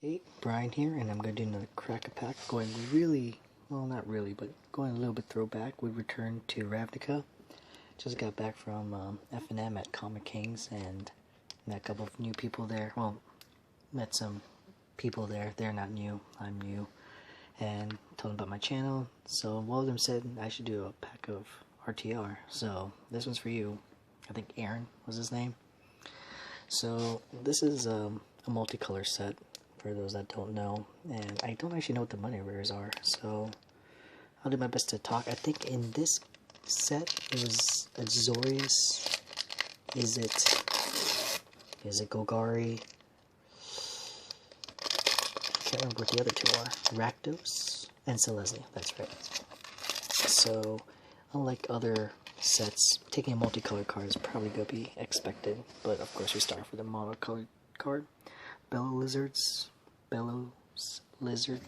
Hey, Brian here, and I'm going to do another crack pack. Going really, well, not really, but going a little bit throwback. We returned to Ravnica. Just got back from F&M at Comic Kings, and met a couple of new people there. Well, met some people there. They're not new, I'm new. And told them about my channel. So one of them said I should do a pack of RTR. So this one's for you. I think Aaron was his name. So this is a multicolor set, for those that don't know, and I don't actually know what the money rares are, so I'll do my best to talk. I think in this set it was Azorius. Is it Golgari? I can't remember what the other two are. Rakdos and Selesnya, that's right. So unlike other sets, taking a multicolored card is probably going to be expected, but of course we start with a monocolored card. Bellows Lizard.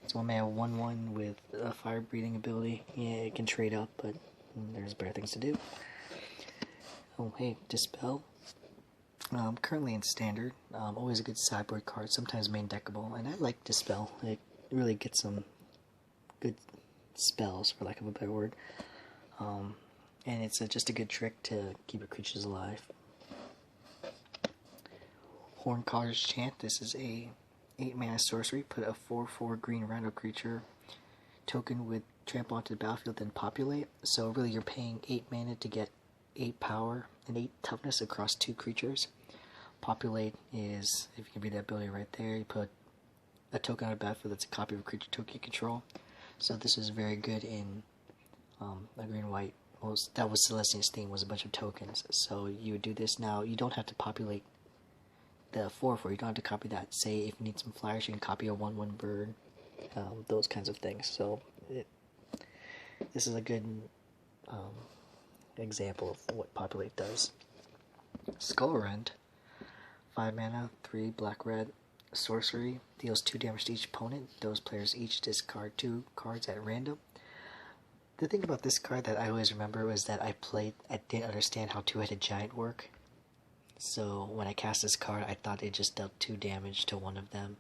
It's 1-mana 1/1 with a fire breathing ability. Yeah, it can trade up, but there's better things to do. Oh, hey, Dispel. Currently in Standard. Always a good sideboard card, sometimes main deckable, and I like Dispel. It really gets some good spells, for lack of a better word. And it's just a good trick to keep your creatures alive. Horncaller's Chant. This is a 8-mana sorcery. Put a 4/4 green rhino creature token with trample onto the battlefield, then populate. So really you're paying 8 mana to get 8 power and 8 toughness across 2 creatures. Populate is, if you can read that ability right there, you put a token on the battlefield that's a copy of a creature token you control. So this is very good in a green-white. Well, that was Celestia's theme, was a bunch of tokens. So you would do this now. You don't have to populate the 4/4, you don't have to copy that. Say if you need some flyers, you can copy a 1/1 bird, those kinds of things. So this is a good example of what populate does. Skullrend, 5 mana, 3 black-red, sorcery, deals 2 damage to each opponent. Those players each discard 2 cards at random. The thing about this card that I always remember was that I didn't understand how Two-Headed Giant work. So when I cast this card, I thought it just dealt 2 damage to one of them.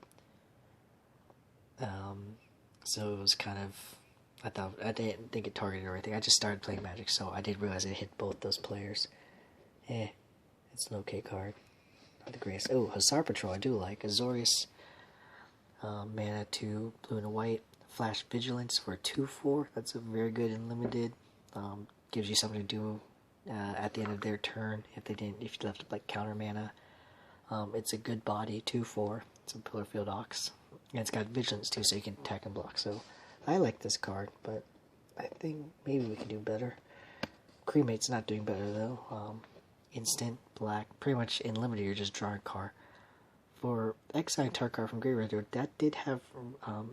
So it was kind of, I didn't think it targeted or anything. I just started playing Magic, so I did realize it hit both those players. It's an okay card. Not the greatest. Oh, Hussar Patrol I do like. Azorius, mana 2, blue and white. Flash Vigilance for a 2/4. That's a very good and limited. Gives you something to do at the end of their turn if you left like counter mana. It's a good body, 2/4. It's a Pillar Field Ox, and it's got Vigilance too, so you can attack and block. So I like this card, but I think maybe we can do better. Cremate's not doing better though. Instant black, pretty much in limited you're just drawing a card. For exiling target card from Graveyard, that did have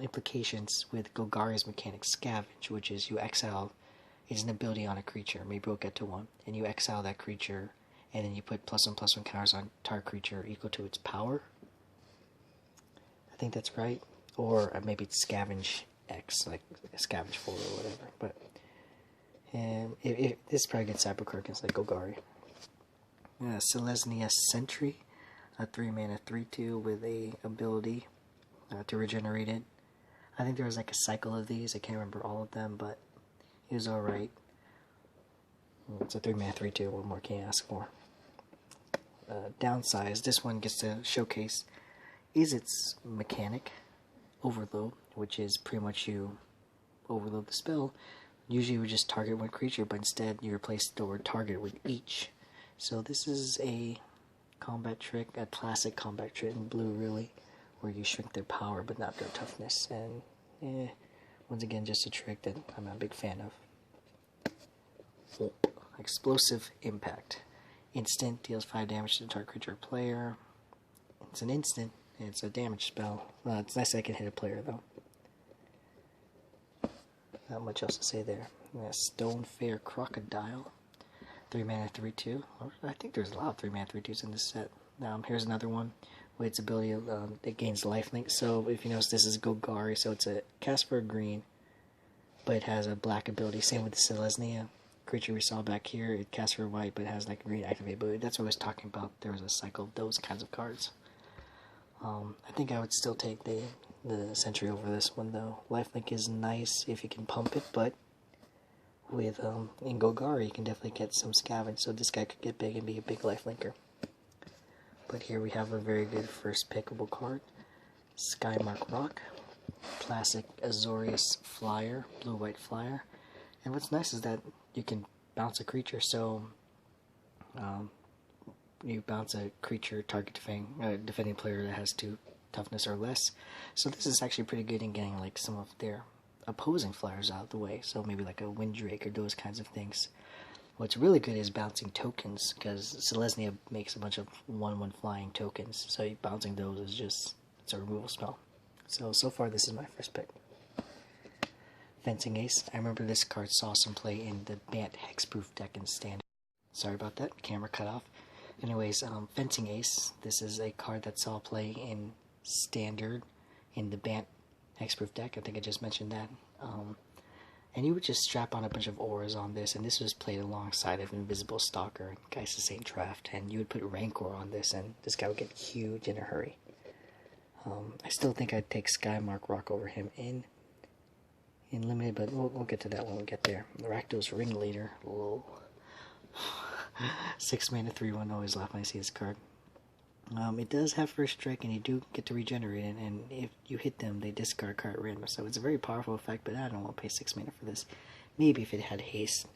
implications with Golgari's mechanic Scavenge, which is you exile. Is an ability on a creature, maybe we'll get to one, and you exile that creature, and then you put +1/+1 counters on target creature equal to its power. I think that's right. Or maybe it's Scavenge X, like Scavenge 4 or whatever. But this is probably a good cyber card against like Golgari. Selesnya Sentry, a 3 mana 3/2 with a ability to regenerate it. I think there was like a cycle of these, I can't remember all of them, but it was alright. It's a 3 mana 3/2, what more can you ask for? Downsize, this one gets to showcase is its mechanic, Overload, which is pretty much you overload the spell. Usually you would just target one creature, but instead you replace the word target with each. So this is a combat trick, a classic combat trick in blue really, where you shrink their power but not their toughness, and once again just a trick that I'm not a big fan of. Explosive Impact. Instant, deals 5 damage to the target creature or player. It's an instant, and it's a damage spell. It's nice that I can hit a player though. Not much else to say there. Stonefair Crocodile. 3 mana 3/2. I think there's a lot of 3 mana 3/2s in this set. Here's another one with its ability, it gains lifelink. So if you notice, this is Golgari, so it's a cast for a green, but it has a black ability. Same with the Selesnya creature we saw back here. It casts for white, but it has like a green activate ability. That's what I was talking about. There was a cycle of those kinds of cards. I think I would still take the Sentry over this one, though. Lifelink is nice if you can pump it, but with in Golgari you can definitely get some scavenge, so this guy could get big and be a big lifelinker. But here we have a very good first pickable card. Skymark Rock, classic Azorius Flyer, blue-white Flyer. And what's nice is that you can bounce a creature, so you bounce a creature target defending player that has 2 toughness or less. So this is actually pretty good in getting like some of their opposing flyers out of the way, so maybe like a Windrake or those kinds of things. What's really good is bouncing tokens, because Selesnya makes a bunch of 1/1 flying tokens, so bouncing those is just, it's a removal spell. So far this is my first pick. Fencing Ace. I remember this card saw some play in the Bant Hexproof deck in Standard. Sorry about that, camera cut off. Anyways, Fencing Ace. This is a card that saw play in Standard in the Bant Hexproof deck. I think I just mentioned that. And you would just strap on a bunch of auras on this, and this was played alongside of Invisible Stalker and Geist of St. Draft, and you would put Rancor on this, and this guy would get huge in a hurry. I still think I'd take Skymark Rock over him in Limited, but we'll get to that when we get there. Rakdos Ringleader. Lol. 6 mana, 3/1. Always laugh when I see this card. It does have first strike, and you do get to regenerate it, and if you hit them, they discard card at random, so it's a very powerful effect, but I don't want to pay 6 mana for this. Maybe if it had haste.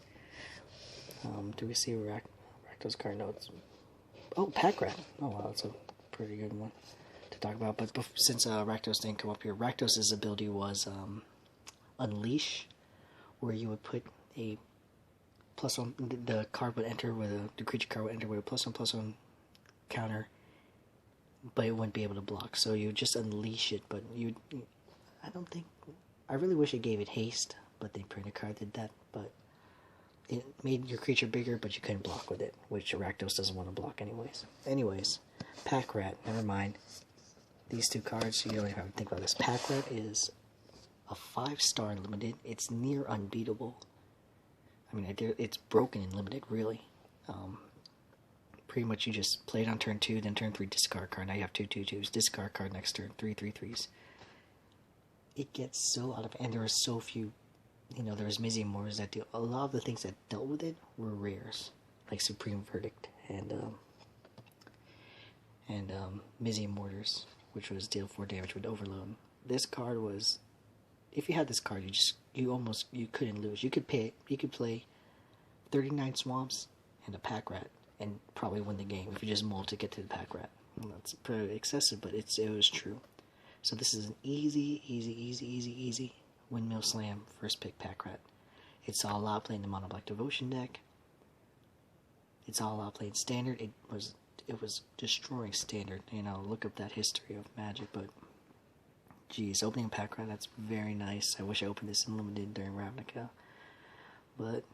Do we see Rakdos card notes? Oh, Pack Rat. Oh wow, that's a pretty good one to talk about, but since Rakdos didn't come up here, Rakdos' ability was Unleash, where you would put a +1, the card would enter with the creature card would enter with a +1/+1 counter, but it wouldn't be able to block, so you just unleash it, but I really wish it gave it haste, but the printed card did that, but it made your creature bigger, but you couldn't block with it, which Rakdos doesn't want to block anyways. Pack Rat, never mind. These 2 cards, you don't even have to think about this. Pack Rat is a 5-star in Limited. It's near unbeatable. I mean, it's broken in Limited, really. Pretty much you just play it on turn 2, then turn 3 discard card. Now you have 2 2/2s. Discard card next turn, 3 3/3s. It gets so out of, and there are so few, there was Mizzy Mortars that do, a lot of the things that dealt with it were rares, like Supreme Verdict and Mizzy Mortars, which was deal 4 damage with Overload. This card was, if you had this card, you couldn't lose. You could play 39 Swamps and a Pack Rat and probably win the game if you just mull to get to the Pack Rat. Well, that's pretty excessive, but it was true. So this is an easy windmill slam first pick Pack Rat. It saw a lot playing the Mono Black Devotion deck. It saw a lot playing Standard. It was destroying Standard. Look up that history of Magic, but geez, opening a Pack Rat, that's very nice. I wish I opened this in Limited during Ravnica, but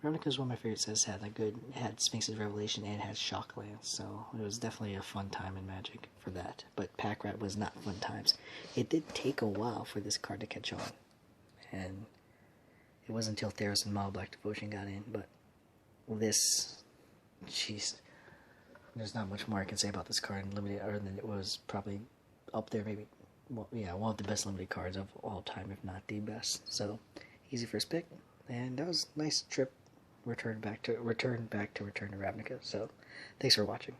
Ravnica is one of my favorite sets. It had Sphinx's Revelation and it had Shocklands, so it was definitely a fun time in Magic for that. But Pack Rat was not fun times. It did take a while for this card to catch on, and it wasn't until Theros and Mono Black Devotion got in, but this, jeez, there's not much more I can say about this card in Limited other than it was probably up there, maybe, well, yeah, one of the best Limited cards of all time, if not the best. So, easy first pick, and that was a nice trip. Return back to Ravnica. So, thanks for watching.